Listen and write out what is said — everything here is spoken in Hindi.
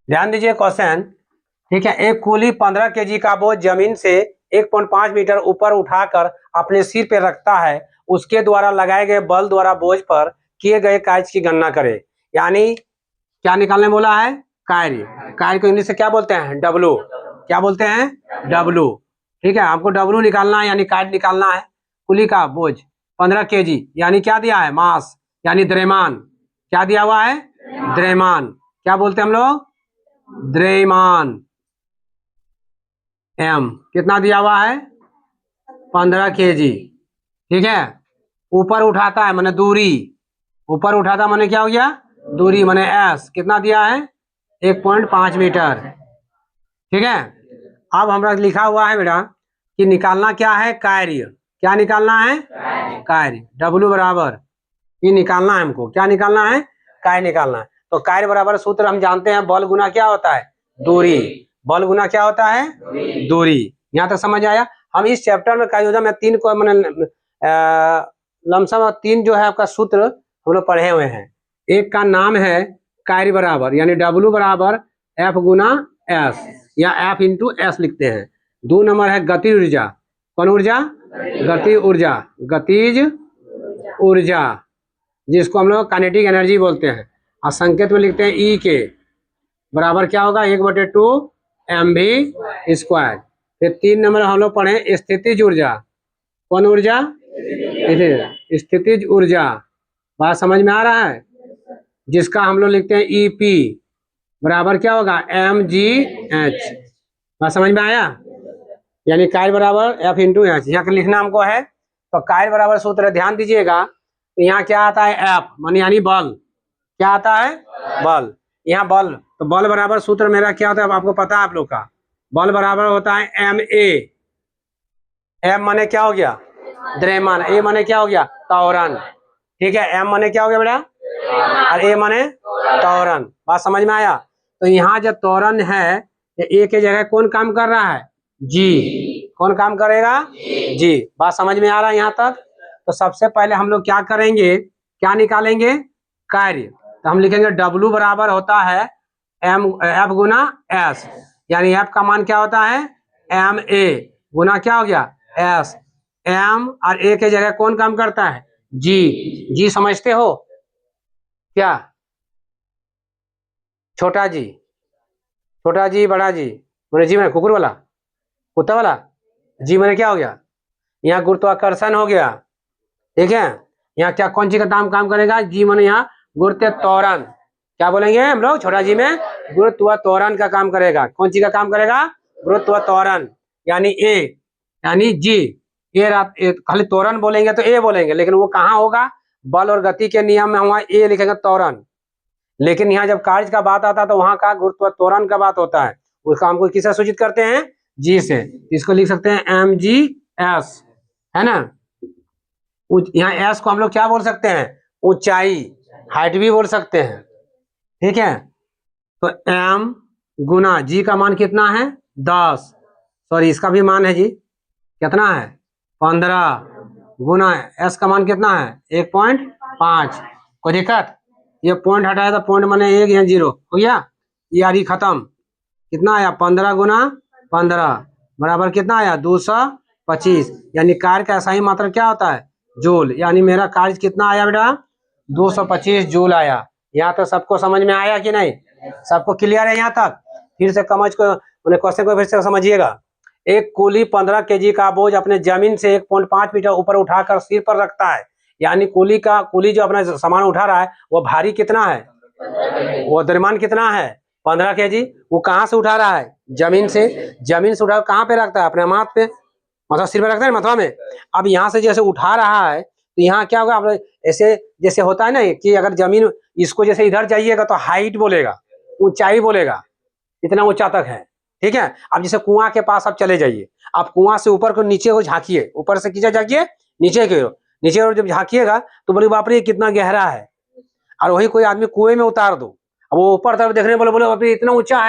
ध्यान दीजिए क्वेश्चन, ठीक है। एक कूली 15 केजी का बोझ जमीन से 1.5 मीटर ऊपर उठाकर अपने सिर पे रखता है। उसके द्वारा लगाए गए बल द्वारा बोझ पर किए गए कार्य की गणना करे। यानी क्या निकालने बोला है? कार्य। कार्य को इंग्लिश से क्या बोलते हैं? डब्लू। क्या बोलते हैं? डब्लू। ठीक है, आपको डब्लू निकालना है यानी कार्य निकालना है। कुली का बोझ 15 केजी यानी क्या दिया है? मास यानी द्रव्यमान। क्या दिया हुआ है? द्रव्यमान। क्या बोलते हैं हम लोग? द्रव्यमान। एम कितना दिया हुआ है? 15 केजी। ठीक है, ऊपर उठाता है माने दूरी। ऊपर उठाता माने क्या हो गया? दूरी माने एस। कितना दिया है? 1.5 मीटर। ठीक है, अब हमरा लिखा हुआ है बेटा कि निकालना क्या है? कार्य। क्या निकालना है? कार्य। डब्लू बराबर ये निकालना है हमको। क्या निकालना है? कार्य निकालना है। तो कार्य बराबर सूत्र हम जानते हैं, बल गुना क्या होता है? दूरी। बल गुना क्या होता है? दूरी। यहाँ तक समझ आया? हम इस चैप्टर में कायदा में 3 को मैंने लमसम 3 जो है आपका सूत्र हम लोग पढ़े हुए हैं। एक का नाम है कार्य बराबर यानी डब्लू बराबर एफ गुना एस या एफ इंटू एस लिखते हैं। 2 नंबर है गति ऊर्जा। कौन ऊर्जा? गति ऊर्जा। गतिज ऊर्जा जिसको हम लोग काइनेटिक एनर्जी बोलते हैं। और संकेत में लिखते हैं ई के बराबर क्या होगा? 1/2 mv²। फिर 3 नंबर हम लोग पढ़े स्थितिज ऊर्जा। कौन ऊर्जा? स्थितिज ऊर्जा। बात समझ में आ रहा है? जिसका हम लोग लिखते हैं ईपी बराबर क्या होगा? mgh। बात समझ में आया? यानी कार्य बराबर एफ इंटू एच। यहाँ लिखना हमको है। तो कार्य बराबर सूत्र ध्यान दीजिएगा। तो यहाँ क्या आता है? एफ माने यानी बल। क्या आता है? बल। यहाँ बल, तो बल बराबर सूत्र मेरा क्या होता है? आपको पता है आप लोग का। बल बराबर होता है एम ए। एम माने क्या हो गया? द्रव्यमान। ए माने क्या हो गया? त्वरण। ठीक है, एम माने क्या हो गया बेटा? और ए माने त्वरण। बात समझ में आया? तो यहाँ जब त्वरण है, ए के जगह कौन काम कर रहा है? जी। कौन काम करेगा? जी। बात समझ में आ रहा है यहाँ तक? तो सबसे पहले हम लोग क्या करेंगे? क्या निकालेंगे? कार्य। तो हम लिखेंगे डब्लू बराबर होता है एम एफ गुना एस। यानी एफ का मान क्या होता है? एम ए गुना क्या हो गया? एस। एम और ए के जगह कौन काम करता है? जी। जी समझते हो क्या? छोटा जी, छोटा जी, बड़ा जी। मैंने जी मैंने कुकुर वाला, कुत्ता वाला। जी मैंने क्या हो गया? यहाँ गुरुत्वाकर्षण हो गया। ठीक है, यहाँ क्या कौन चीज का काम करेगा? जी मैंने यहाँ गुरुत्व त्वरण। क्या बोलेंगे हम लोग? छोटा जी में गुरुत्व त्वरण का काम करेगा। कौन चीज का काम करेगा? गुरुत्व त्वरण। यानी ए यानी जी। ए खाली त्वरण बोलेंगे तो ए बोलेंगे, लेकिन वो कहाँ होगा? बल और गति के नियम में वहां ए लिखेंगे त्वरण। लेकिन यहाँ जब कार्य का बात आता है तो वहां का गुरुत्व त्वरण का बात होता है। उसका हमको किससे सूचित करते हैं? जी से। इसको लिख सकते हैं एम जी एस, है ना। यहाँ एस को हम लोग क्या बोल सकते हैं? ऊंचाई, हाइट भी बोल सकते हैं। ठीक है, तो एम गुना जी का मान कितना है? 10। सॉरी, इसका भी मान है जी। कितना है? 15 गुना एस का मान कितना है? 1.5। कोई दिक्कत? ये पॉइंट हटाया तो पॉइंट माने 1 या 0 हो गया। यारी खत्म। कितना आया? 15 गुना 15 बराबर कितना आया? 225। यानी कार्य का सही मात्रा क्या होता है? जूल। यानी मेरा कार्य कितना आया बेटा? 225 जूल आया। यहाँ तक सबको समझ में आया कि नहीं? सबको क्लियर है यहाँ तक? फिर से क्वेश्चन को फिर से समझिएगा। एक कूली 15 केजी का बोझ अपने जमीन से 1.5 मीटर ऊपर उठाकर सिर पर रखता है। यानी कूली जो अपना सामान उठा रहा है वो भारी कितना है? वो द्रव्यमान कितना है? 15 केजी। वो कहाँ से उठा रहा है? जमीन से। जमीन से उठा कहाँ पे रखता है? अपने माथ पे, मतलब सिर पे रखता है, मथवा में। अब यहाँ से जैसे उठा रहा है तो यहाँ क्या होगा? ऐसे जैसे होता है ना कि अगर जमीन इसको जैसे इधर जाइएगा तो हाइट बोलेगा, ऊंचाई बोलेगा, इतना ऊंचा तक है। ठीक है, अब जैसे कुआं के पास आप चले जाइए, आप कुआं से ऊपर को नीचे को झांकिए, ऊपर से नीचे झांकिए, नीचे की ओर, नीचे और जब झांकिएगा तो बोले बाप रे कितना गहरा है। और वही कोई आदमी कुएं में उतार दो, अब वो ऊपर तरफ देखने बोले बाप रे इतना ऊंचा है।